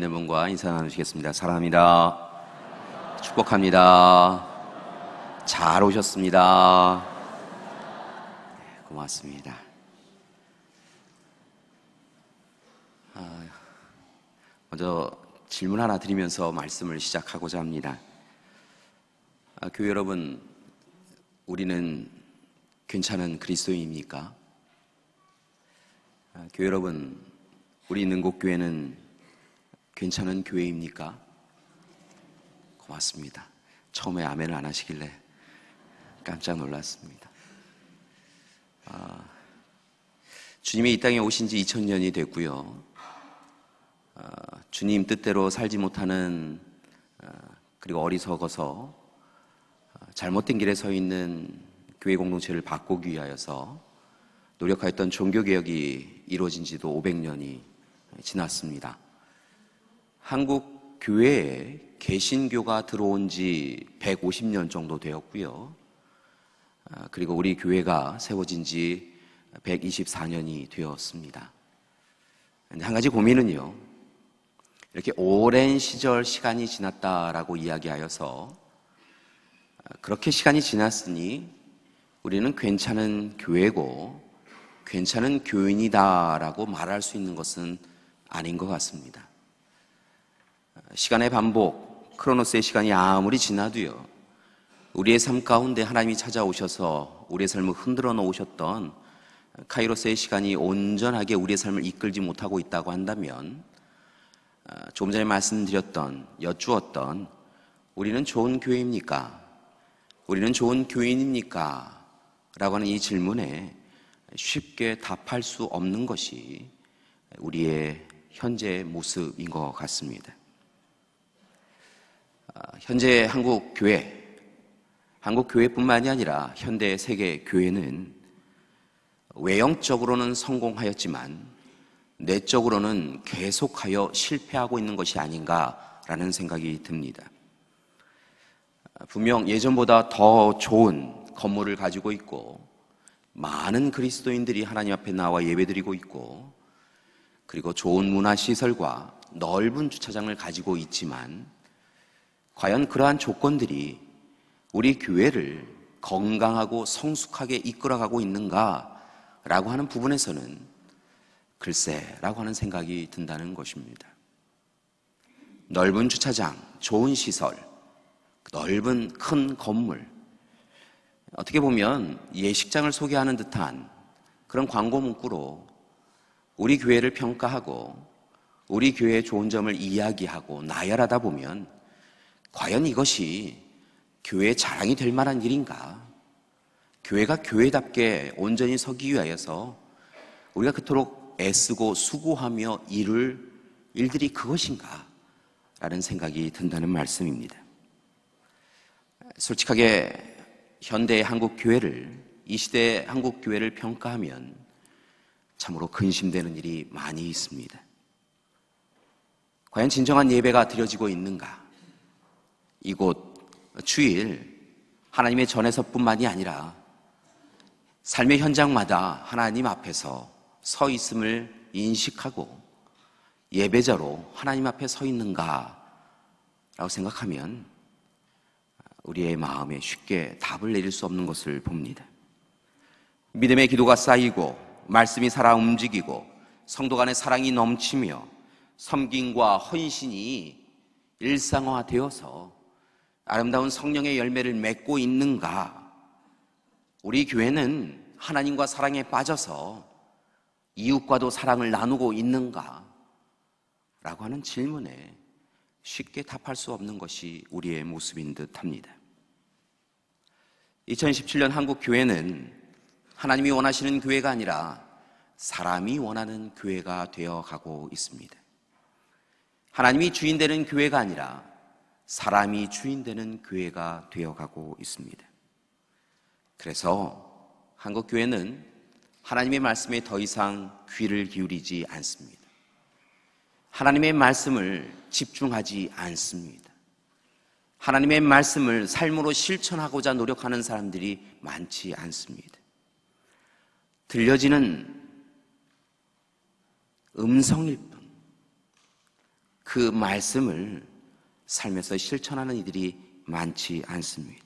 있는 분과 인사 나누시겠습니다. 사랑합니다. 축복합니다. 잘 오셨습니다. 고맙습니다. 먼저 질문 하나 드리면서 말씀을 시작하고자 합니다. 교회 여러분, 우리는 괜찮은 그리스도인입니까? 교회 여러분, 우리 있는 곳 교회는 괜찮은 교회입니까? 고맙습니다. 처음에 아멘을 안 하시길래 깜짝 놀랐습니다. 주님이 이 땅에 오신 지 2000년이 됐고요. 주님 뜻대로 살지 못하는 그리고 어리석어서 잘못된 길에 서 있는 교회 공동체를 바꾸기 위하여서 노력하였던 종교개혁이 이루어진 지도 500년이 지났습니다. 한국 교회에 개신교가 들어온 지 150년 정도 되었고요. 그리고 우리 교회가 세워진 지 124년이 되었습니다. 근데 한 가지 고민은요, 이렇게 오랜 시간이 지났다라고 이야기하여서 그렇게 시간이 지났으니 우리는 괜찮은 교회고 괜찮은 교인이다라고 말할 수 있는 것은 아닌 것 같습니다. 시간의 반복, 크로노스의 시간이 아무리 지나도요, 우리의 삶 가운데 하나님이 찾아오셔서 우리의 삶을 흔들어 놓으셨던 카이로스의 시간이 온전하게 우리의 삶을 이끌지 못하고 있다고 한다면, 조금 전에 말씀드렸던, 여쭈었던 우리는 좋은 교회입니까? 우리는 좋은 교인입니까? 라고 하는 이 질문에 쉽게 답할 수 없는 것이 우리의 현재의 모습인 것 같습니다. 현재 한국 교회뿐만이 아니라 현대 세계 교회는 외형적으로는 성공하였지만 내적으로는 계속하여 실패하고 있는 것이 아닌가라는 생각이 듭니다. 분명 예전보다 더 좋은 건물을 가지고 있고 많은 그리스도인들이 하나님 앞에 나와 예배드리고 있고, 그리고 좋은 문화시설과 넓은 주차장을 가지고 있지만 과연 그러한 조건들이 우리 교회를 건강하고 성숙하게 이끌어가고 있는가라고 하는 부분에서는 글쎄라고 하는 생각이 든다는 것입니다. 넓은 주차장, 좋은 시설, 넓은 큰 건물, 어떻게 보면 예식장을 소개하는 듯한 그런 광고 문구로 우리 교회를 평가하고 우리 교회의 좋은 점을 이야기하고 나열하다 보면 과연 이것이 교회의 자랑이 될 만한 일인가? 교회가 교회답게 온전히 서기 위하여서 우리가 그토록 애쓰고 수고하며 이룰 일들이 그것인가? 라는 생각이 든다는 말씀입니다. 솔직하게 현대의 한국 교회를, 이 시대의 한국 교회를 평가하면 참으로 근심되는 일이 많이 있습니다. 과연 진정한 예배가 드려지고 있는가? 이곳 주일 하나님의 전에서뿐만이 아니라 삶의 현장마다 하나님 앞에서 서 있음을 인식하고 예배자로 하나님 앞에 서 있는가라고 생각하면 우리의 마음에 쉽게 답을 내릴 수 없는 것을 봅니다. 믿음의 기도가 쌓이고 말씀이 살아 움직이고 성도 간의 사랑이 넘치며 섬김과 헌신이 일상화되어서 아름다운 성령의 열매를 맺고 있는가? 우리 교회는 하나님과 사랑에 빠져서 이웃과도 사랑을 나누고 있는가? 라고 하는 질문에 쉽게 답할 수 없는 것이 우리의 모습인 듯 합니다. 2017년 한국 교회는 하나님이 원하시는 교회가 아니라 사람이 원하는 교회가 되어가고 있습니다. 하나님이 주인 되는 교회가 아니라 사람이 주인 되는 교회가 되어가고 있습니다. 그래서 한국 교회는 하나님의 말씀에 더 이상 귀를 기울이지 않습니다. 하나님의 말씀을 집중하지 않습니다. 하나님의 말씀을 삶으로 실천하고자 노력하는 사람들이 많지 않습니다. 들려지는 음성일 뿐, 그 말씀을 삶에서 실천하는 이들이 많지 않습니다.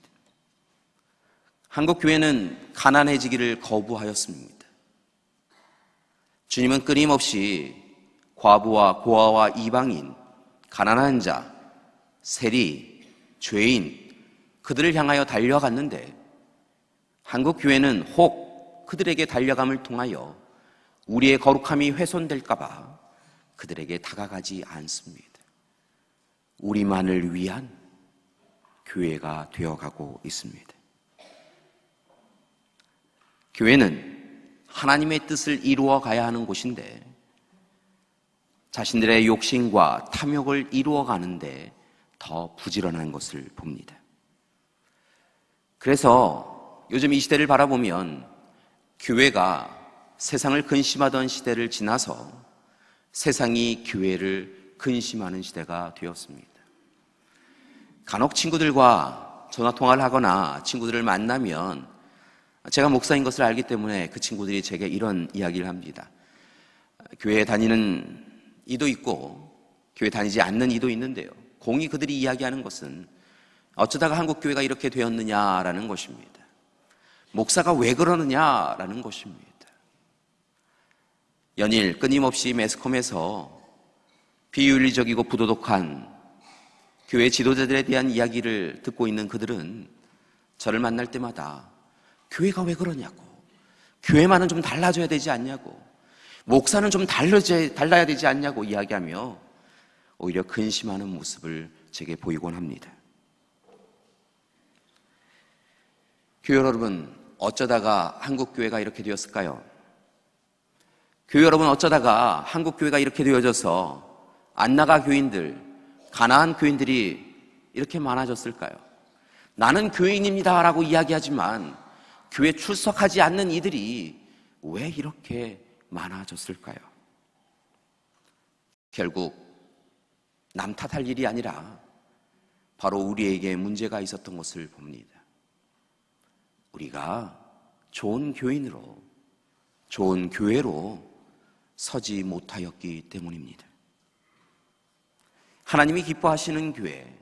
한국 교회는 가난해지기를 거부하였습니다. 주님은 끊임없이 과부와 고아와 이방인, 가난한 자, 세리, 죄인, 그들을 향하여 달려갔는데 한국 교회는 혹 그들에게 달려감을 통하여 우리의 거룩함이 훼손될까 봐 그들에게 다가가지 않습니다. 우리만을 위한 교회가 되어가고 있습니다. 교회는 하나님의 뜻을 이루어 가야 하는 곳인데 자신들의 욕심과 탐욕을 이루어 가는데 더 부지런한 것을 봅니다. 그래서 요즘 이 시대를 바라보면 교회가 세상을 근심하던 시대를 지나서 세상이 교회를 근심하는 시대가 되었습니다. 간혹 친구들과 전화통화를 하거나 친구들을 만나면 제가 목사인 것을 알기 때문에 그 친구들이 제게 이런 이야기를 합니다. 교회에 다니는 이도 있고 교회 다니지 않는 이도 있는데요, 공히 그들이 이야기하는 것은 어쩌다가 한국교회가 이렇게 되었느냐라는 것입니다. 목사가 왜 그러느냐라는 것입니다. 연일 끊임없이 매스컴에서 비윤리적이고 부도덕한 교회 지도자들에 대한 이야기를 듣고 있는 그들은 저를 만날 때마다 교회가 왜 그러냐고, 교회만은 좀 달라져야 되지 않냐고, 목사는 좀 달라야 되지 않냐고 이야기하며 오히려 근심하는 모습을 제게 보이곤 합니다. 교회 여러분, 어쩌다가 한국교회가 이렇게 되었을까요? 교회 여러분, 어쩌다가 한국교회가 이렇게 되어져서 안나가 교인들, 가나안 교인들이 이렇게 많아졌을까요? 나는 교인입니다 라고 이야기하지만 교회 출석하지 않는 이들이 왜 이렇게 많아졌을까요? 결국 남 탓할 일이 아니라 바로 우리에게 문제가 있었던 것을 봅니다. 우리가 좋은 교인으로, 좋은 교회로 서지 못하였기 때문입니다. 하나님이 기뻐하시는 교회,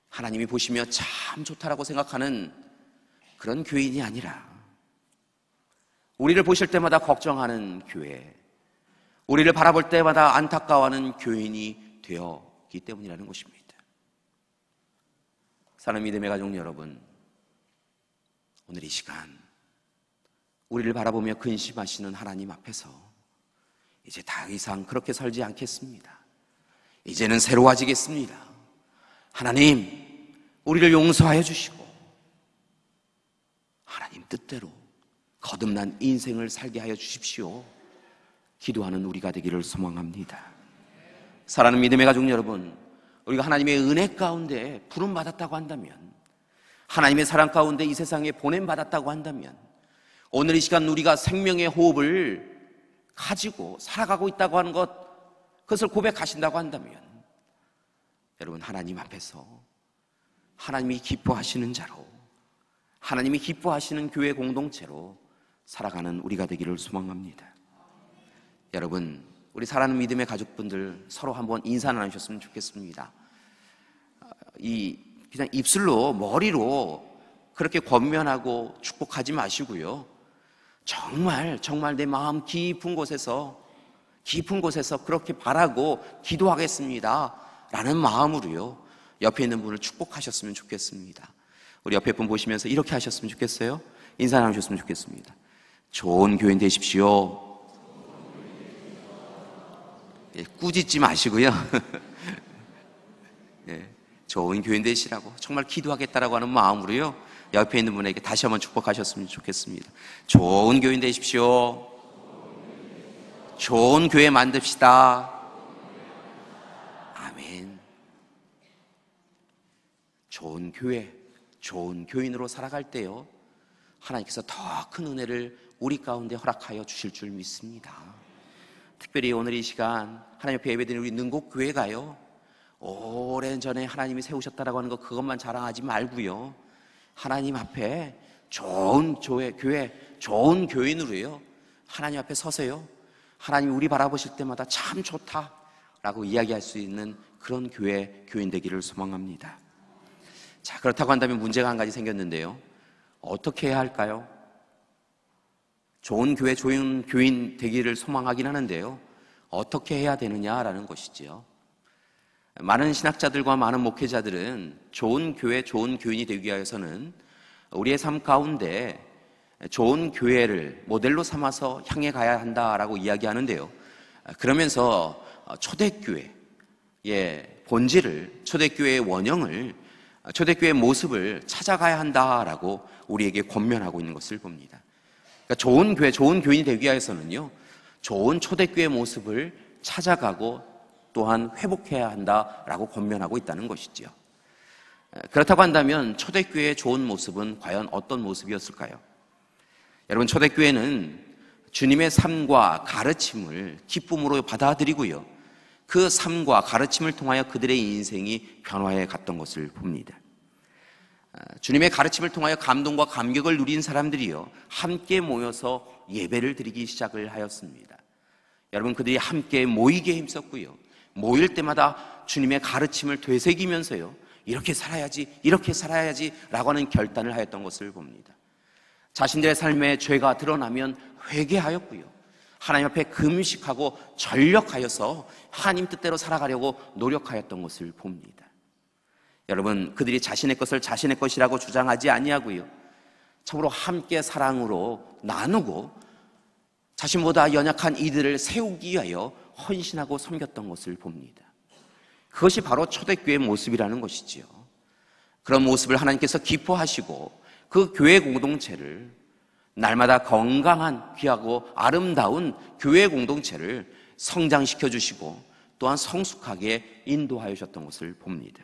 하나님이 보시며 참 좋다라고 생각하는 그런 교인이 아니라 우리를 보실 때마다 걱정하는 교회, 우리를 바라볼 때마다 안타까워하는 교인이 되었기 때문이라는 것입니다. 사랑하는 믿음의 가족 여러분, 오늘 이 시간 우리를 바라보며 근심하시는 하나님 앞에서 이제 더 이상 그렇게 살지 않겠습니다. 이제는 새로워지겠습니다. 하나님, 우리를 용서하여 주시고 하나님 뜻대로 거듭난 인생을 살게 하여 주십시오. 기도하는 우리가 되기를 소망합니다. 사랑하는 믿음의 가족 여러분, 우리가 하나님의 은혜 가운데 부름받았다고 한다면, 하나님의 사랑 가운데 이 세상에 보냄받았다고 한다면, 오늘 이 시간 우리가 생명의 호흡을 가지고 살아가고 있다고 하는 것, 그것을 고백하신다고 한다면 여러분, 하나님 앞에서 하나님이 기뻐하시는 자로, 하나님이 기뻐하시는 교회 공동체로 살아가는 우리가 되기를 소망합니다. 여러분, 우리 사랑하는 믿음의 가족분들 서로 한번 인사 나누셨으면 좋겠습니다. 그냥 입술로, 머리로 그렇게 권면하고 축복하지 마시고요, 정말 내 마음 깊은 곳에서 그렇게 바라고 기도하겠습니다 라는 마음으로요, 옆에 있는 분을 축복하셨으면 좋겠습니다. 우리 옆에 분 보시면서 이렇게 하셨으면 좋겠어요. 인사 나누셨으면 좋겠습니다. 좋은 교인 되십시오. 꾸짖지 마시고요. 좋은 교인 되시라고 정말 기도하겠다라고 하는 마음으로요, 옆에 있는 분에게 다시 한번 축복하셨으면 좋겠습니다. 좋은 교인 되십시오. 좋은 교회 만듭시다. 아멘. 좋은 교회, 좋은 교인으로 살아갈 때요, 하나님께서 더 큰 은혜를 우리 가운데 허락하여 주실 줄 믿습니다. 특별히 오늘 이 시간 하나님 앞에 예배드리는 우리 능곡교회가요, 오래전에 하나님이 세우셨다라고 하는 거 그것만 자랑하지 말고요, 하나님 앞에 좋은 교회, 좋은 교인으로요 하나님 앞에 서세요. 하나님 우리 바라보실 때마다 참 좋다, 라고 이야기할 수 있는 그런 교인 되기를 소망합니다. 자, 그렇다고 한다면 문제가 한 가지 생겼는데요. 어떻게 해야 할까요? 좋은 교회, 좋은 교인 되기를 소망하긴 하는데요. 어떻게 해야 되느냐라는 것이지요. 많은 신학자들과 많은 목회자들은 좋은 교회, 좋은 교인이 되기 위해서는 우리의 삶 가운데 좋은 교회를 모델로 삼아서 향해 가야 한다라고 이야기하는데요. 그러면서 초대교회의 본질을, 초대교회의 원형을, 초대교회의 모습을 찾아가야 한다라고 우리에게 권면하고 있는 것을 봅니다. 그러니까 좋은 교회, 좋은 교인이 되기 위해서는요, 좋은 초대교회의 모습을 찾아가고 또한 회복해야 한다라고 권면하고 있다는 것이죠. 그렇다고 한다면 초대교회의 좋은 모습은 과연 어떤 모습이었을까요? 여러분, 초대교회는 주님의 삶과 가르침을 기쁨으로 받아들이고요, 그 삶과 가르침을 통하여 그들의 인생이 변화해 갔던 것을 봅니다. 주님의 가르침을 통하여 감동과 감격을 누린 사람들이요, 함께 모여서 예배를 드리기 시작을 하였습니다. 여러분, 그들이 함께 모이게 힘썼고요, 모일 때마다 주님의 가르침을 되새기면서요, 이렇게 살아야지 라고 하는 결단을 하였던 것을 봅니다. 자신들의 삶에 죄가 드러나면 회개하였고요, 하나님 앞에 금식하고 전력하여서 하나님 뜻대로 살아가려고 노력하였던 것을 봅니다. 여러분, 그들이 자신의 것을 자신의 것이라고 주장하지 아니하고요, 참으로 함께 사랑으로 나누고 자신보다 연약한 이들을 세우기 위하여 헌신하고 섬겼던 것을 봅니다. 그것이 바로 초대교회의 모습이라는 것이지요. 그런 모습을 하나님께서 기뻐하시고 그 교회 공동체를, 날마다 건강한 귀하고 아름다운 교회 공동체를 성장시켜 주시고 또한 성숙하게 인도하여 주셨던 것을 봅니다.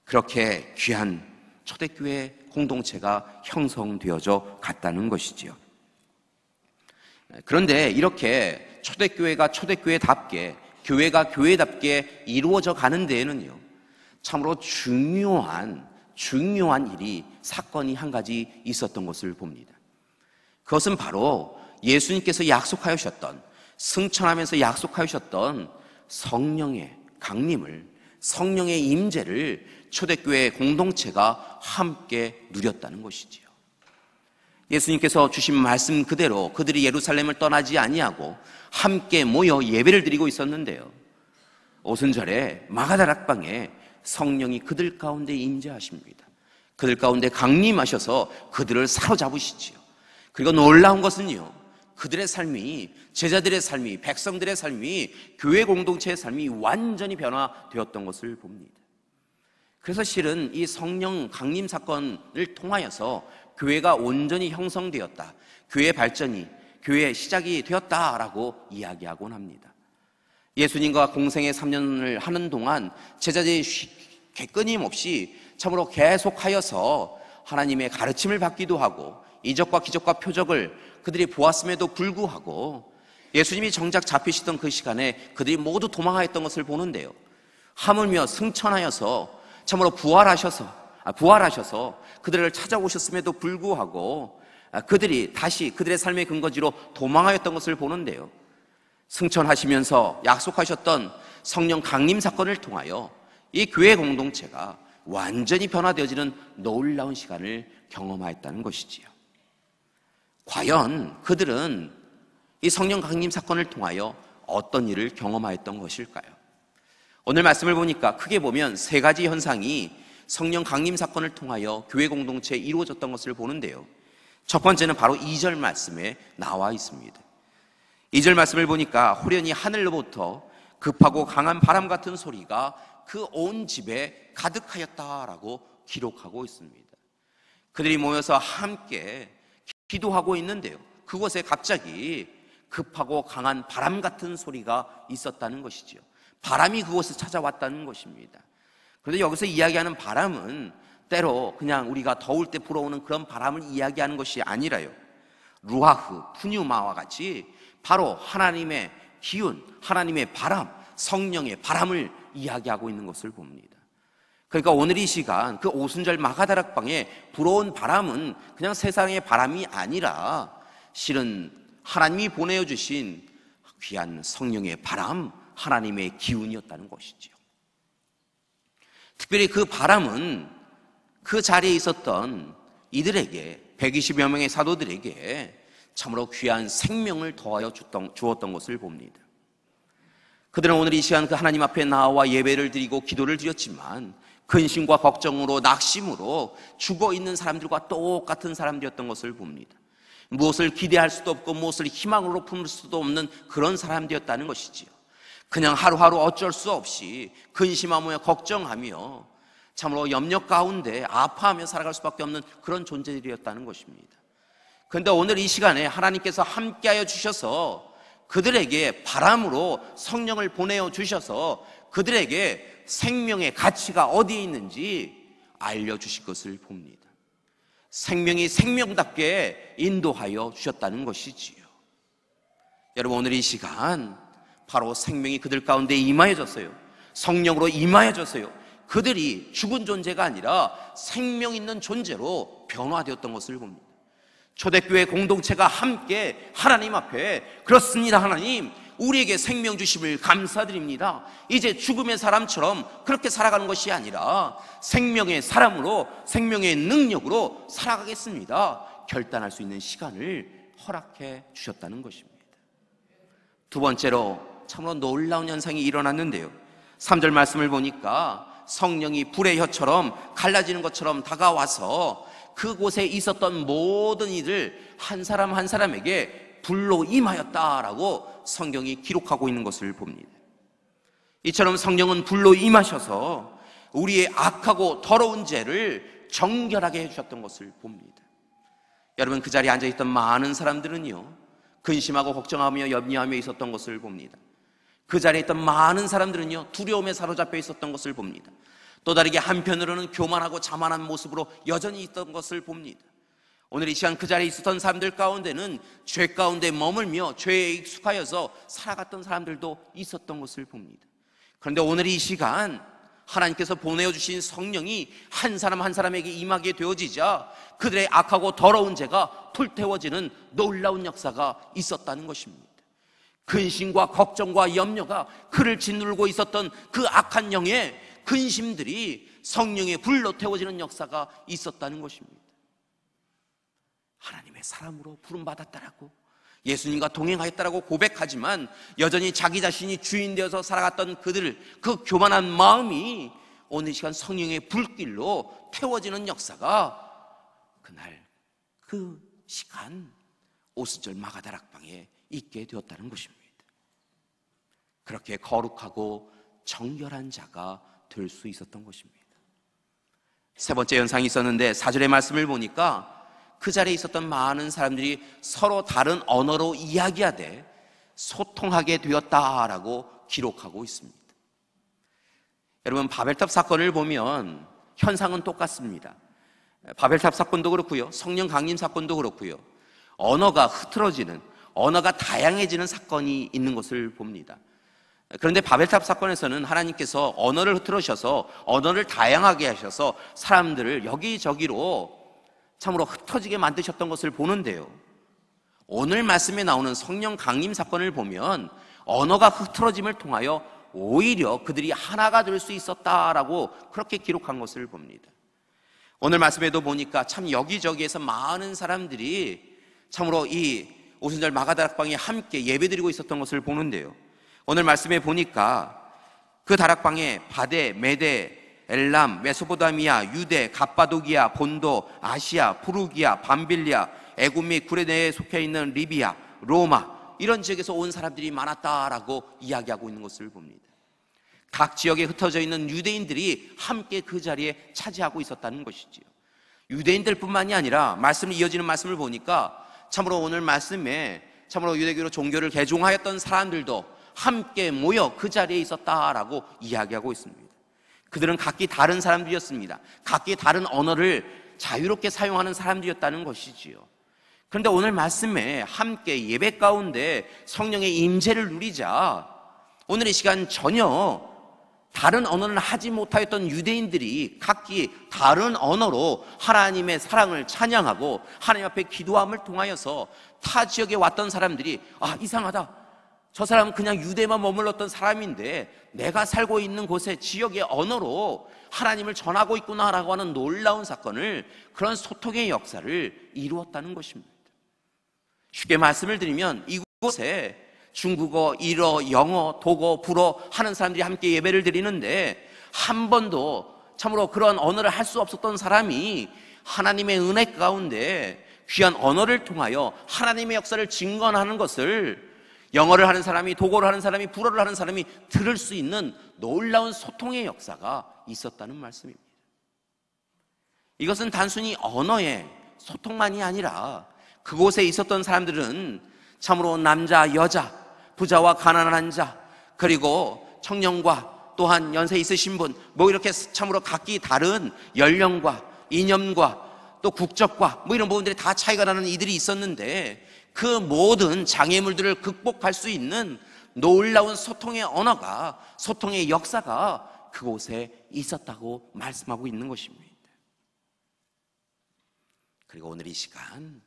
그렇게 귀한 초대교회 공동체가 형성되어져 갔다는 것이지요. 그런데 이렇게 초대교회가 초대교회답게, 교회가 교회답게 이루어져 가는 데에는요, 참으로 중요한 일이, 사건이 한 가지 있었던 것을 봅니다. 그것은 바로 예수님께서 약속하셨던, 승천하면서 약속하셨던 성령의 강림을, 성령의 임재를 초대교회 공동체가 함께 누렸다는 것이지요. 예수님께서 주신 말씀 그대로 그들이 예루살렘을 떠나지 아니하고 함께 모여 예배를 드리고 있었는데요, 오순절에 마가다락방에 성령이 그들 가운데 임재하십니다. 그들 가운데 강림하셔서 그들을 사로잡으시지요. 그리고 놀라운 것은요, 그들의 삶이, 제자들의 삶이, 백성들의 삶이, 교회 공동체의 삶이 완전히 변화되었던 것을 봅니다. 그래서 실은 이 성령 강림 사건을 통하여서 교회가 온전히 형성되었다, 교회의 발전이, 교회의 시작이 되었다라고 이야기하곤 합니다. 예수님과 공생의 3년을 하는 동안 제자들이 끊임없이 참으로 계속하여서 하나님의 가르침을 받기도 하고 이적과 기적과 표적을 그들이 보았음에도 불구하고 예수님이 정작 잡히시던 그 시간에 그들이 모두 도망하였던 것을 보는데요, 하물며 승천하여서 참으로 부활하셔서 그들을 찾아오셨음에도 불구하고 그들이 다시 그들의 삶의 근거지로 도망하였던 것을 보는데요, 승천하시면서 약속하셨던 성령 강림 사건을 통하여 이 교회 공동체가 완전히 변화되어지는 놀라운 시간을 경험하였다는 것이지요. 과연 그들은 이 성령 강림 사건을 통하여 어떤 일을 경험하였던 것일까요? 오늘 말씀을 보니까 크게 보면 세 가지 현상이 성령 강림 사건을 통하여 교회 공동체에 이루어졌던 것을 보는데요, 첫 번째는 바로 2절 말씀에 나와 있습니다. 2절 말씀을 보니까 호련히 하늘로부터 급하고 강한 바람 같은 소리가 그 온 집에 가득하였다라고 기록하고 있습니다. 그들이 모여서 함께 기도하고 있는데요, 그곳에 갑자기 급하고 강한 바람 같은 소리가 있었다는 것이죠. 바람이 그곳에 찾아왔다는 것입니다. 그런데 여기서 이야기하는 바람은 때로 그냥 우리가 더울 때 불어오는 그런 바람을 이야기하는 것이 아니라요, 루아흐, 푸뉴마와 같이 바로 하나님의 기운, 하나님의 바람, 성령의 바람을 이야기하고 있는 것을 봅니다. 그러니까 오늘 이 시간 그 오순절 마가다락방에 불어온 바람은 그냥 세상의 바람이 아니라 실은 하나님이 보내주신 귀한 성령의 바람, 하나님의 기운이었다는 것이지요. 특별히 그 바람은 그 자리에 있었던 이들에게, 120여 명의 사도들에게 참으로 귀한 생명을 더하여 주었던 것을 봅니다. 그들은 오늘 이 시간 그 하나님 앞에 나와 예배를 드리고 기도를 드렸지만 근심과 걱정으로, 낙심으로 죽어있는 사람들과 똑같은 사람들이었던 것을 봅니다. 무엇을 기대할 수도 없고 무엇을 희망으로 품을 수도 없는 그런 사람들이었다는 것이지요. 그냥 하루하루 어쩔 수 없이 근심하며 걱정하며 참으로 염려 가운데 아파하며 살아갈 수밖에 없는 그런 존재들이었다는 것입니다. 그런데 오늘 이 시간에 하나님께서 함께하여 주셔서 그들에게 바람으로 성령을 보내어 주셔서 그들에게 생명의 가치가 어디에 있는지 알려주실 것을 봅니다. 생명이 생명답게 인도하여 주셨다는 것이지요. 여러분, 오늘 이 시간 바로 생명이 그들 가운데 임하여졌어요. 성령으로 임하여졌어요. 그들이 죽은 존재가 아니라 생명 있는 존재로 변화되었던 것을 봅니다. 초대교회 공동체가 함께 하나님 앞에, 그렇습니다 하나님, 우리에게 생명 주심을 감사드립니다. 이제 죽음의 사람처럼 그렇게 살아가는 것이 아니라 생명의 사람으로, 생명의 능력으로 살아가겠습니다. 결단할 수 있는 시간을 허락해 주셨다는 것입니다. 두 번째로 참으로 놀라운 현상이 일어났는데요, 3절 말씀을 보니까 성령이 불의 혀처럼 갈라지는 것처럼 다가와서 그곳에 있었던 모든 이들 한 사람 한 사람에게 불로 임하였다라고 성경이 기록하고 있는 것을 봅니다. 이처럼 성령은 불로 임하셔서 우리의 악하고 더러운 죄를 정결하게 해주셨던 것을 봅니다. 여러분, 그 자리에 앉아있던 많은 사람들은요, 근심하고 걱정하며 염려하며 있었던 것을 봅니다. 그 자리에 있던 많은 사람들은요, 두려움에 사로잡혀 있었던 것을 봅니다. 또 다르게 한편으로는 교만하고 자만한 모습으로 여전히 있던 것을 봅니다. 오늘 이 시간 그 자리에 있었던 사람들 가운데는 죄 가운데 머물며 죄에 익숙하여서 살아갔던 사람들도 있었던 것을 봅니다. 그런데 오늘 이 시간 하나님께서 보내주신 성령이 한 사람 한 사람에게 임하게 되어지자 그들의 악하고 더러운 죄가 불태워지는 놀라운 역사가 있었다는 것입니다. 근심과 걱정과 염려가 그를 짓누르고 있었던 그 악한 영의 근심들이 성령의 불로 태워지는 역사가 있었다는 것입니다. 하나님의 사람으로 부름받았다라고, 예수님과 동행하였다라고 고백하지만 여전히 자기 자신이 주인 되어서 살아갔던 그들, 그 교만한 마음이 오늘 시간 성령의 불길로 태워지는 역사가 그날 그 시간 오순절 마가다락방에 있게 되었다는 것입니다. 그렇게 거룩하고 정결한 자가 될 수 있었던 것입니다. 세 번째 현상이 있었는데 4절의 말씀을 보니까 그 자리에 있었던 많은 사람들이 서로 다른 언어로 이야기하되 소통하게 되었다라고 기록하고 있습니다. 여러분, 바벨탑 사건을 보면 현상은 똑같습니다. 바벨탑 사건도 그렇고요, 성령 강림 사건도 그렇고요, 언어가 흐트러지는, 언어가 다양해지는 사건이 있는 것을 봅니다. 그런데 바벨탑 사건에서는 하나님께서 언어를 흐트러셔서 언어를 다양하게 하셔서 사람들을 여기저기로 참으로 흩어지게 만드셨던 것을 보는데요, 오늘 말씀에 나오는 성령 강림 사건을 보면 언어가 흐트러짐을 통하여 오히려 그들이 하나가 될 수 있었다라고 그렇게 기록한 것을 봅니다. 오늘 말씀에도 보니까 참 여기저기에서 많은 사람들이 참으로 이 오순절 마가다락방에 함께 예배드리고 있었던 것을 보는데요, 오늘 말씀에 보니까 그 다락방에 바데, 메데, 엘람, 메소포타미아, 유대, 갑바도기아, 본도, 아시아, 프루기아, 밤빌리아, 애굽 및 구레네에 속해 있는 리비아, 로마, 이런 지역에서 온 사람들이 많았다라고 이야기하고 있는 것을 봅니다. 각 지역에 흩어져 있는 유대인들이 함께 그 자리에 차지하고 있었다는 것이지요. 유대인들뿐만이 아니라 말씀을 이어지는 말씀을 보니까 참으로 오늘 말씀에 참으로 유대교로 종교를 개종하였던 사람들도 함께 모여 그 자리에 있었다라고 이야기하고 있습니다. 그들은 각기 다른 사람들이었습니다. 각기 다른 언어를 자유롭게 사용하는 사람들이었다는 것이지요. 그런데 오늘 말씀에 함께 예배 가운데 성령의 임재를 누리자 오늘 이 시간 전혀 다른 언어를 하지 못하였던 유대인들이 각기 다른 언어로 하나님의 사랑을 찬양하고 하나님 앞에 기도함을 통하여서 타 지역에 왔던 사람들이 이상하다, 저 사람은 그냥 유대만 머물렀던 사람인데 내가 살고 있는 곳의 지역의 언어로 하나님을 전하고 있구나라고 하는 놀라운 사건을, 그런 소통의 역사를 이루었다는 것입니다. 쉽게 말씀을 드리면 이곳에 중국어, 일어, 영어, 독어, 불어 하는 사람들이 함께 예배를 드리는데 한 번도 참으로 그런 언어를 할 수 없었던 사람이 하나님의 은혜 가운데 귀한 언어를 통하여 하나님의 역사를 증거하는 것을 영어를 하는 사람이, 독어를 하는 사람이, 불어를 하는 사람이 들을 수 있는 놀라운 소통의 역사가 있었다는 말씀입니다. 이것은 단순히 언어의 소통만이 아니라 그곳에 있었던 사람들은 참으로 남자, 여자, 부자와 가난한 자, 그리고 청년과 또한 연세 있으신 분, 이렇게 참으로 각기 다른 연령과 이념과 또 국적과 이런 부분들이 다 차이가 나는 이들이 있었는데, 그 모든 장애물들을 극복할 수 있는 놀라운 소통의 언어가, 소통의 역사가 그곳에 있었다고 말씀하고 있는 것입니다. 그리고 오늘 이 시간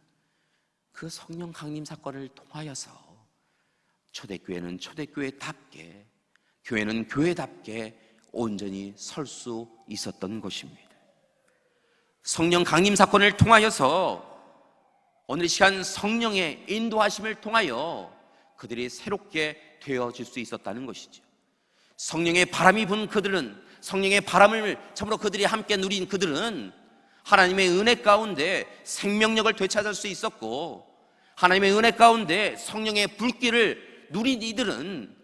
그 성령 강림 사건을 통하여서 초대교회는 초대교회답게, 교회는 교회답게 온전히 설 수 있었던 것입니다. 성령 강림 사건을 통하여서 오늘 이 시간 성령의 인도하심을 통하여 그들이 새롭게 되어질 수 있었다는 것이죠. 성령의 바람이 분 그들은, 성령의 바람을 참으로 그들이 함께 누린 그들은 하나님의 은혜 가운데 생명력을 되찾을 수 있었고, 하나님의 은혜 가운데 성령의 불길을 누린 이들은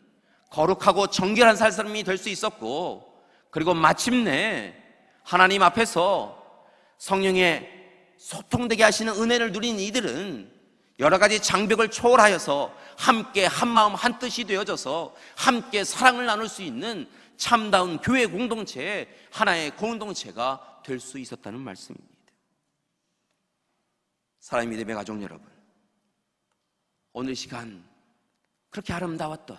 거룩하고 정결한 사람이 될 수 있었고, 그리고 마침내 하나님 앞에서 성령의 소통되게 하시는 은혜를 누린 이들은 여러 가지 장벽을 초월하여서 함께 한마음 한뜻이 되어져서 함께 사랑을 나눌 수 있는 참다운 교회 공동체, 하나의 공동체가 될 수 있었다는 말씀입니다. 사랑의 믿음의 가족 여러분, 오늘 시간 그렇게 아름다웠던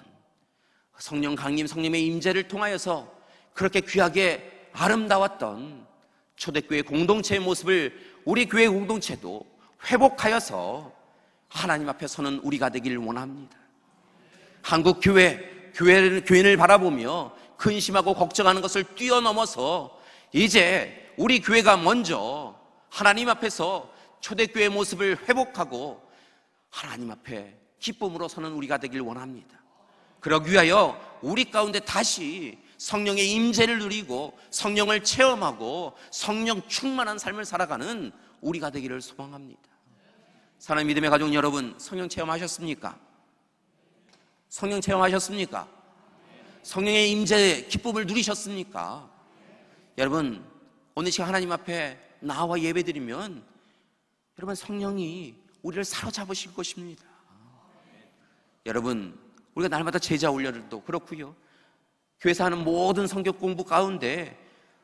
성령 강림, 성령의 임재를 통하여서 그렇게 귀하게 아름다웠던 초대교회 공동체의 모습을 우리 교회 공동체도 회복하여서 하나님 앞에 서는 우리가 되기를 원합니다. 한국 교회를 바라보며 근심하고 걱정하는 것을 뛰어넘어서 이제 우리 교회가 먼저 하나님 앞에서 초대교회의 모습을 회복하고 하나님 앞에 기쁨으로 서는 우리가 되길 원합니다. 그러기 위하여 우리 가운데 다시 성령의 임재를 누리고 성령을 체험하고 성령 충만한 삶을 살아가는 우리가 되기를 소망합니다. 사랑하는 믿음의 가족 여러분, 성령 체험하셨습니까? 성령 체험하셨습니까? 성령의 임재의 기쁨을 누리셨습니까? 여러분, 오늘 시간 하나님 앞에 나와 예배드리면 여러분 성령이 우리를 사로잡으실 것입니다. 여러분, 우리가 날마다 제자 훈련도 그렇고요, 교회에서 하는 모든 성경 공부 가운데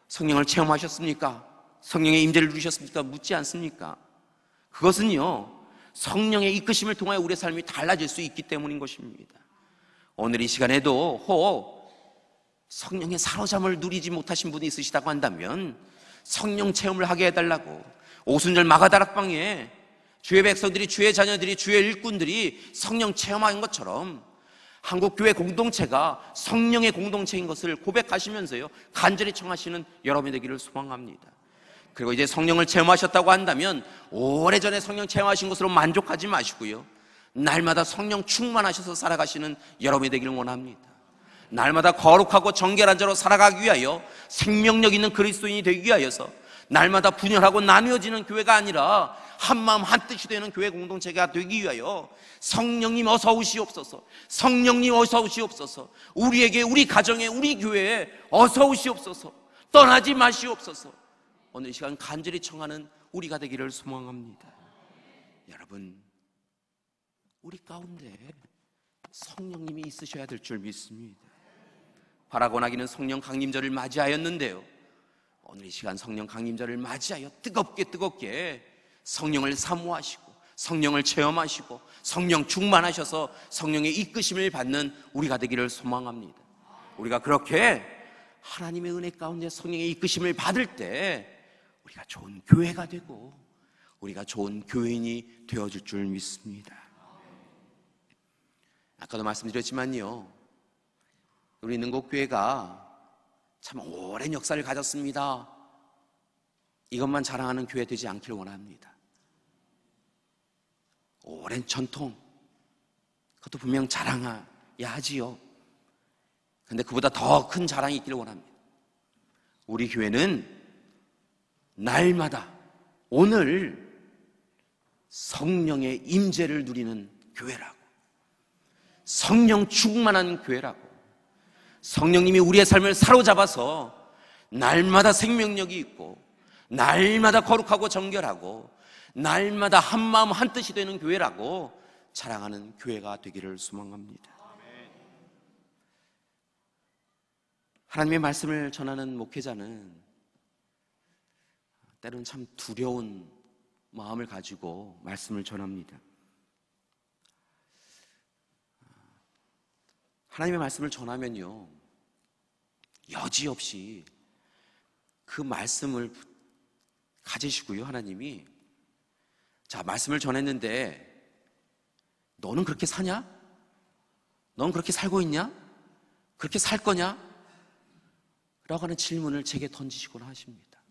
성령을 체험하셨습니까? 성령의 임재를 누리셨습니까? 묻지 않습니까? 그것은요, 성령의 이끄심을 통하여 우리의 삶이 달라질 수 있기 때문인 것입니다. 오늘 이 시간에도 혹 성령의 사로잡음을 누리지 못하신 분이 있으시다고 한다면 성령 체험을 하게 해달라고, 오순절 마가다락방에 주의 백성들이, 주의 자녀들이, 주의 일꾼들이 성령 체험한 것처럼 한국교회 공동체가 성령의 공동체인 것을 고백하시면서요 간절히 청하시는 여러분이 되기를 소망합니다. 그리고 이제 성령을 체험하셨다고 한다면 오래전에 성령 체험하신 것으로 만족하지 마시고요, 날마다 성령 충만하셔서 살아가시는 여러분이 되기를 원합니다. 날마다 거룩하고 정결한 자로 살아가기 위하여 생명력 있는 그리스도인이 되기 위하여서 날마다 분열하고 나뉘어지는 교회가 아니라 한마음 한뜻이 되는 교회 공동체가 되기 위하여 성령님 어서 오시옵소서, 성령님 어서 오시옵소서, 우리에게, 우리 가정에, 우리 교회에 어서 오시옵소서, 떠나지 마시옵소서, 오늘 이 시간 간절히 청하는 우리가 되기를 소망합니다. 여러분, 우리 가운데 성령님이 있으셔야 될 줄 믿습니다. 바라고나기는 성령 강림절을 맞이하였는데요, 오늘 이 시간 성령 강림절을 맞이하여 뜨겁게 성령을 사모하시고 성령을 체험하시고 성령 충만하셔서 성령의 이끄심을 받는 우리가 되기를 소망합니다. 우리가 그렇게 하나님의 은혜 가운데 성령의 이끄심을 받을 때 우리가 좋은 교회가 되고 우리가 좋은 교인이 되어줄 줄 믿습니다. 아까도 말씀드렸지만요, 우리 능곡교회가 참 오랜 역사를 가졌습니다, 이것만 자랑하는 교회 되지 않기를 원합니다. 오랜 전통, 그것도 분명 자랑해야 하지요. 근데 그보다 더 큰 자랑이 있기를 원합니다. 우리 교회는 날마다 오늘 성령의 임재를 누리는 교회라고, 성령 충만한 교회라고, 성령님이 우리의 삶을 사로잡아서 날마다 생명력이 있고 날마다 거룩하고 정결하고 날마다 한마음 한뜻이 되는 교회라고 자랑하는 교회가 되기를 소망합니다. 하나님의 말씀을 전하는 목회자는 때로는 참 두려운 마음을 가지고 말씀을 전합니다. 하나님의 말씀을 전하면요, 여지없이 그 말씀을 가지시고요, 하나님이, 자, 말씀을 전했는데 너는 그렇게 사냐? 너는 그렇게 살고 있냐? 그렇게 살 거냐? 라고 하는 질문을 제게 던지시곤 하십니다.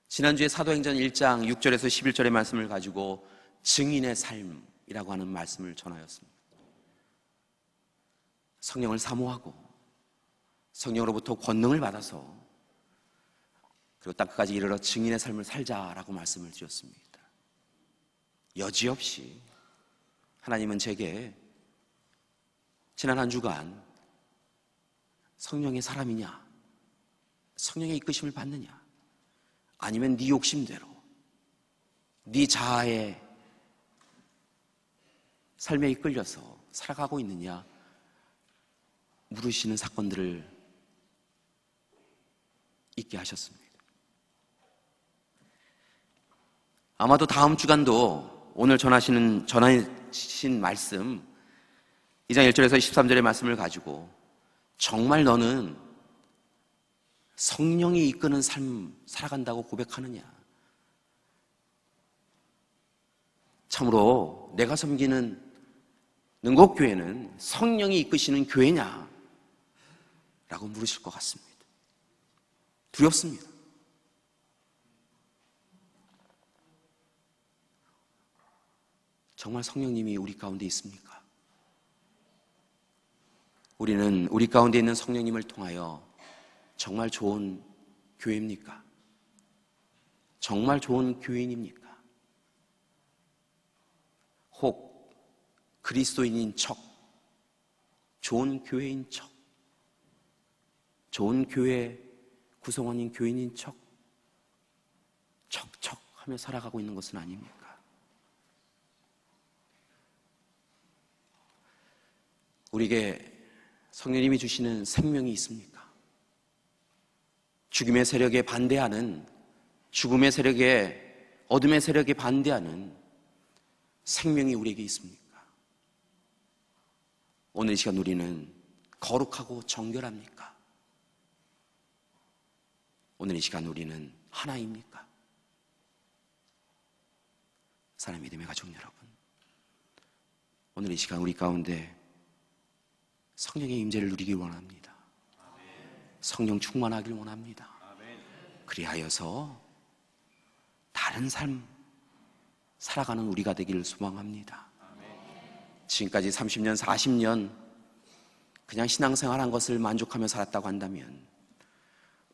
지난주에 사도행전 1장 6절에서 11절의 말씀을 가지고 증인의 삶이라고 하는 말씀을 전하였습니다. 성령을 사모하고 성령으로부터 권능을 받아서 그리고 땅끝까지 이르러 증인의 삶을 살자라고 말씀을 드렸습니다. 여지없이 하나님은 제게 지난 한 주간 성령의 사람이냐, 성령의 이끄심을 받느냐, 아니면 네 욕심대로 네 자아의 삶에 이끌려서 살아가고 있느냐 물으시는 사건들을 있게 하셨습니다. 아마도 다음 주간도 오늘 전하신 말씀 2장 1절에서 13절의 말씀을 가지고 정말 너는 성령이 이끄는 삶 살아간다고 고백하느냐, 참으로 내가 섬기는 능곡교회는 성령이 이끄시는 교회냐 라고 물으실 것 같습니다. 두렵습니다. 정말 성령님이 우리 가운데 있습니까? 우리는 우리 가운데 있는 성령님을 통하여 정말 좋은 교회입니까? 정말 좋은 교인입니까? 혹 그리스도인인 척, 좋은 교회인 척, 좋은 교회 구성원인 교인인 척, 척척하며 살아가고 있는 것은 아닙니까? 우리에게 성령님이 주시는 생명이 있습니까? 죽음의 세력에 반대하는, 죽음의 세력에, 어둠의 세력에 반대하는 생명이 우리에게 있습니까? 오늘 이 시간 우리는 거룩하고 정결합니까? 오늘 이 시간 우리는 하나입니까? 사랑의 믿음의 가족 여러분, 오늘 이 시간 우리 가운데 성령의 임재를 누리길 원합니다. 성령 충만하길 원합니다. 그리하여서 다른 삶 살아가는 우리가 되기를 소망합니다. 지금까지 30년, 40년 그냥 신앙생활한 것을 만족하며 살았다고 한다면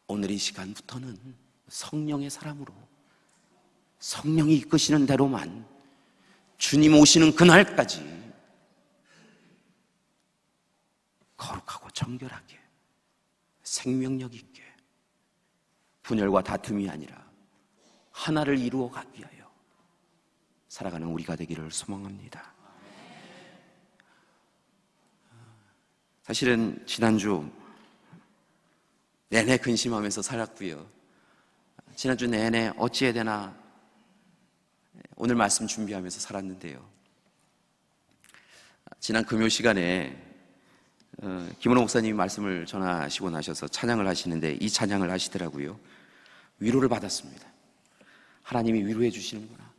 오늘 이 시간부터는 성령의 사람으로 성령이 이끄시는 대로만 주님 오시는 그날까지 거룩하고 정결하게 생명력 있게 분열과 다툼이 아니라 하나를 이루어 가기 위하여 살아가는 우리가 되기를 소망합니다. 사실은 지난주 내내 근심하면서 살았고요, 지난주 내내 어찌해야 되나 오늘 말씀 준비하면서 살았는데요, 지난 금요 시간에 김은호 목사님이 말씀을 전하시고 나셔서 찬양을 하시는데 이 찬양을 하시더라고요. 위로를 받았습니다. 하나님이 위로해 주시는구나.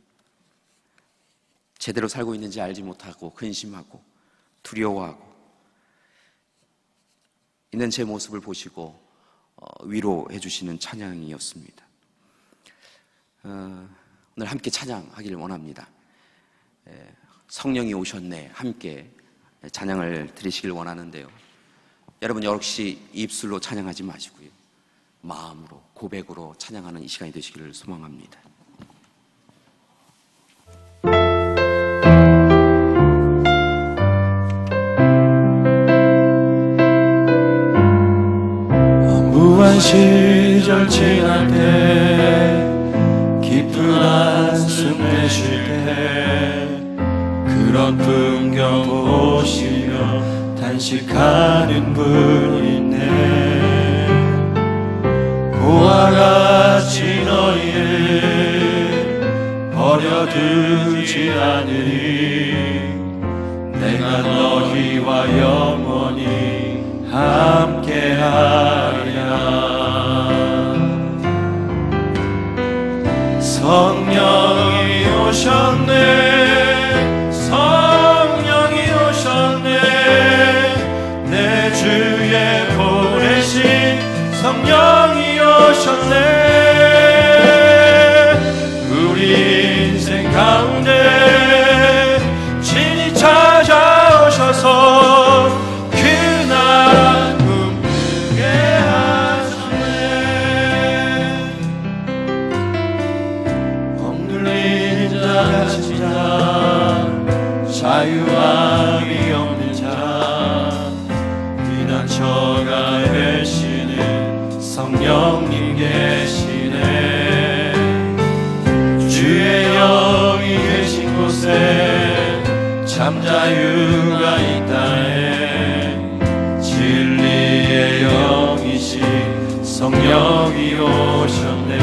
제대로 살고 있는지 알지 못하고 근심하고 두려워하고 있는 제 모습을 보시고 위로해 주시는 찬양이었습니다. 오늘 함께 찬양하기를 원합니다. 성령이 오셨네, 함께 찬양을 드리시길 원하는데요, 여러분 역시 입술로 찬양하지 마시고요, 마음으로 고백으로 찬양하는 이 시간이 되시기를 소망합니다. 무한 시절 지날 때 깊은 한숨 내쉴 때 그런 풍경 보시며 단식하는 분 있네. 고와 같이 너희를 버려두지 않으리. 내가 너희와 영원히 함께하리라. 성령이 오셨네, 성령이 오셨네, 내 주에 보내신 성령이 오셨네. 우리 인생 가운데 친히 찾아오셔서 그 나라 꿈꾸게 하셨네. 억눌린 자 가진 자, 자유함이 없는 자, 비난처가 되시는 성령님 계시네. 주의 영이 계신 곳에 참 자유가 있다네. 진리의 영이신 성령이 오셨네.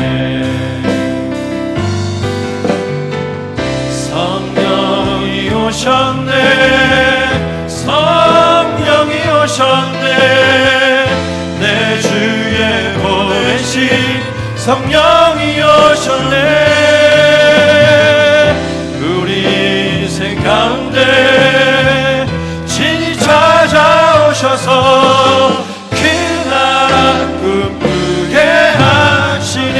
성령이 오셨네, 성령이 오셨네, 내 주에 보내신 성령이 오셨네. 우리 인생 가운데 친히 찾아오셔서 그 나라 꿈꾸게 하시네.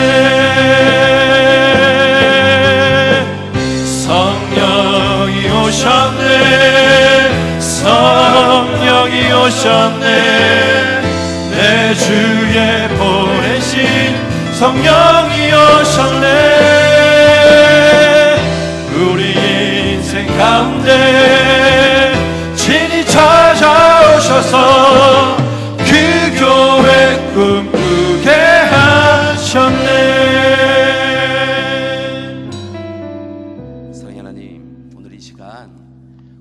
성령이 오셨네, 성령이 오셨네, 내 주에 보내신 성령이 오셨네. 우리 인생 가운데 친히 찾아오셔서 그 교회 꿈꾸게 하셨네. 사랑의 하나님, 오늘 이 시간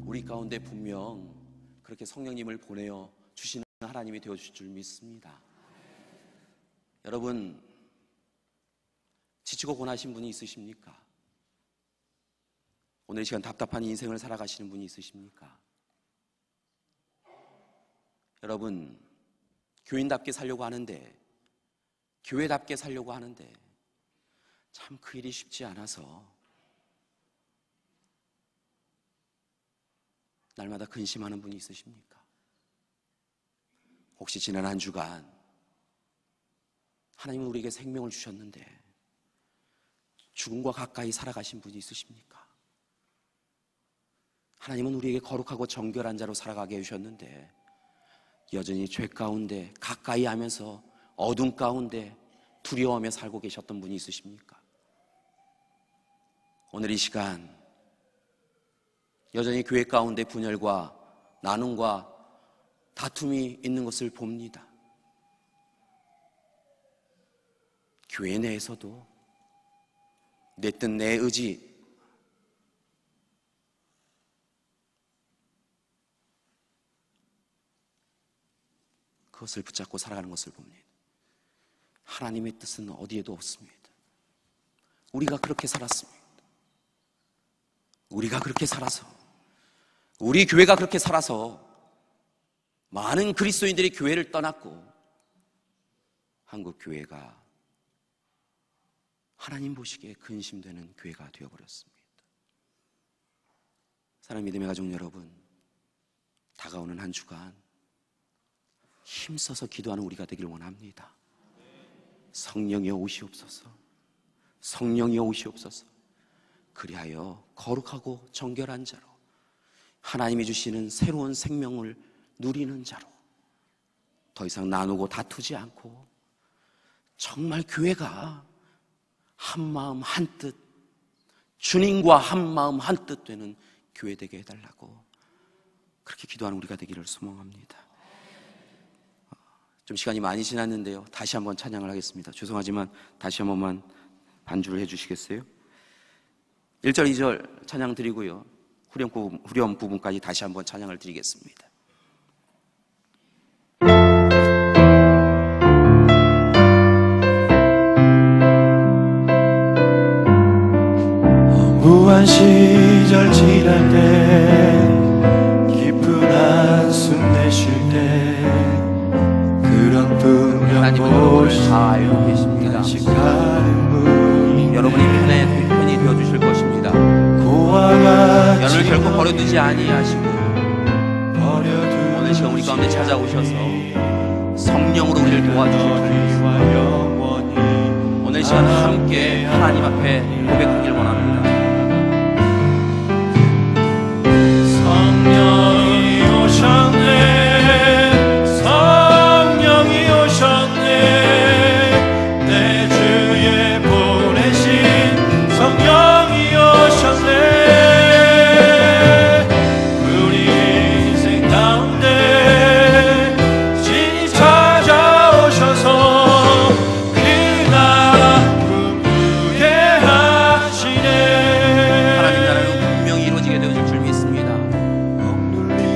우리 가운데 분명 그렇게 성령님을 보내어 주시는 하나님이 되어주실 줄 믿습니다. 여러분, 지치고 고나신 분이 있으십니까? 오늘 이 시간 답답한 인생을 살아가시는 분이 있으십니까? 여러분, 교인답게 살려고 하는데, 교회답게 살려고 하는데 참 그 일이 쉽지 않아서 날마다 근심하는 분이 있으십니까? 혹시 지난 한 주간 하나님은 우리에게 생명을 주셨는데 죽음과 가까이 살아가신 분이 있으십니까? 하나님은 우리에게 거룩하고 정결한 자로 살아가게 해주셨는데 여전히 죄 가운데 가까이 하면서 어둠 가운데 두려워하며 살고 계셨던 분이 있으십니까? 오늘 이 시간 여전히 교회 가운데 분열과 나눔과 다툼이 있는 것을 봅니다. 교회 내에서도 내 뜻, 내 의지, 그것을 붙잡고 살아가는 것을 봅니다. 하나님의 뜻은 어디에도 없습니다. 우리가 그렇게 살았습니다. 우리가 그렇게 살아서, 우리 교회가 그렇게 살아서 많은 그리스도인들이 교회를 떠났고 한국 교회가 하나님 보시기에 근심되는 교회가 되어버렸습니다. 사랑하는 믿음의 가족 여러분, 다가오는 한 주간 힘써서 기도하는 우리가 되길 원합니다. 성령이여 오시옵소서, 성령이여 오시옵소서. 그리하여 거룩하고 정결한 자로, 하나님이 주시는 새로운 생명을 누리는 자로, 더 이상 나누고 다투지 않고 정말 교회가 한마음 한뜻, 주님과 한마음 한뜻 되는 교회 되게 해달라고 그렇게 기도하는 우리가 되기를 소망합니다. 좀 시간이 많이 지났는데요, 다시 한번 찬양을 하겠습니다. 죄송하지만 다시 한 번만 반주를 해주시겠어요? 1절 2절 찬양 드리고요, 후렴 부분까지 다시 한번 찬양을 드리겠습니다. 무한 시절 지날 때, 깊은 한숨 내쉴 때, 그런 하나님은 여러분을 다 알고 계십니다. 여러분이 편이 되어주실 것입니다. 여러분을 결코 버려두지 아니하시고 오늘 시간 우리 가운데 찾아오셔서 성령으로 우리를 도와주실 것입니다. 오늘 시간 함께 하나님 앞에 고백하길 원합니다. 성령이 오셨네, 성령이 오셨네, 내 주에 보내신 성령이 오셨네. 우리 인생 가운데 진히 찾아오셔서 그 나라 꿈꾸게 하시네. 하나님 나라는 분명히 이루어지게 되어질 줄 믿습니다.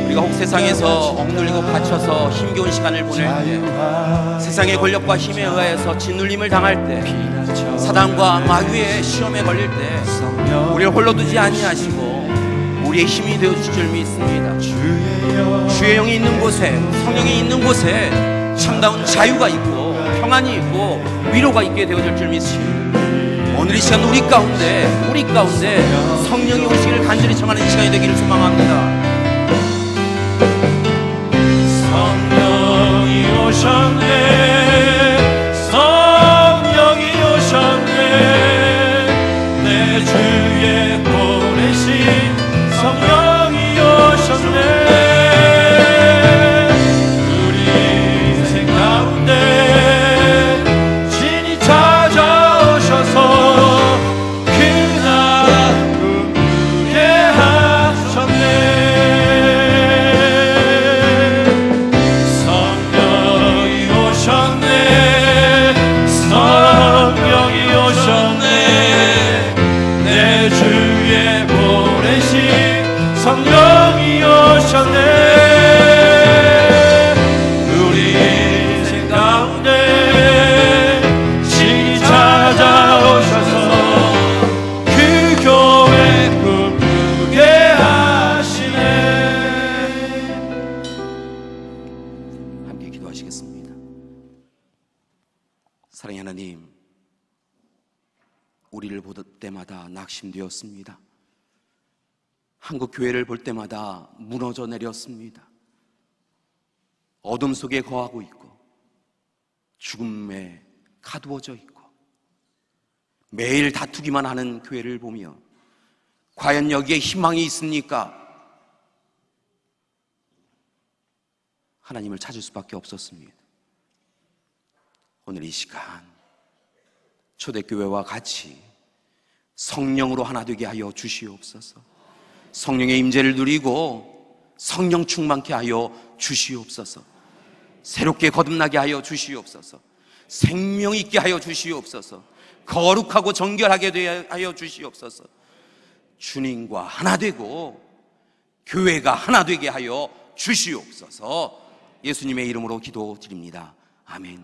우리가 혹 세상에서 억눌리고 갇혀서 힘겨운 시간을 보낼 때, 세상의 권력과 힘에 의해서 짓눌림을 당할 때, 사단과 마귀의 시험에 걸릴 때 우리를 홀로 두지 아니하시고 우리의 힘이 되어주실 줄 믿습니다. 주의 영이 있는 곳에, 성령이 있는 곳에 참다운 자유가 있고 평안이 있고 위로가 있게 되어질 줄 믿습니다. 오늘 이 시간 우리 가운데 성령이 오시기를 간절히 청하는 이 시간이 되기를 소망합니다. 성령이 오셨네, 성령이 오셨네, 내 주에 보내신 성령이 오셨네. 우리 인생 가운데 진히 찾아오셔서 그 나라 꿈꾸게 하셨네. 성령이 오셨네. 우리 인생 가운데 진히 찾아오셔서 그 교회 꿈꾸게 하시네. 함께 기도하시겠습니다. 사랑의 하나님, 우리를 볼 때마다 낙심되었습니다. 한국 교회를 볼 때마다 무너져 내렸습니다. 어둠 속에 거하고 있고 죽음에 가두어져 있고 매일 다투기만 하는 교회를 보며 과연 여기에 희망이 있습니까? 하나님을 찾을 수밖에 없었습니다. 오늘 이 시간 초대교회와 같이 성령으로 하나 되게 하여 주시옵소서. 성령의 임재를 누리고 성령 충만케 하여 주시옵소서. 새롭게 거듭나게 하여 주시옵소서. 생명 있게 하여 주시옵소서. 거룩하고 정결하게 하여 주시옵소서. 주님과 하나 되고 교회가 하나 되게 하여 주시옵소서. 예수님의 이름으로 기도드립니다. 아멘.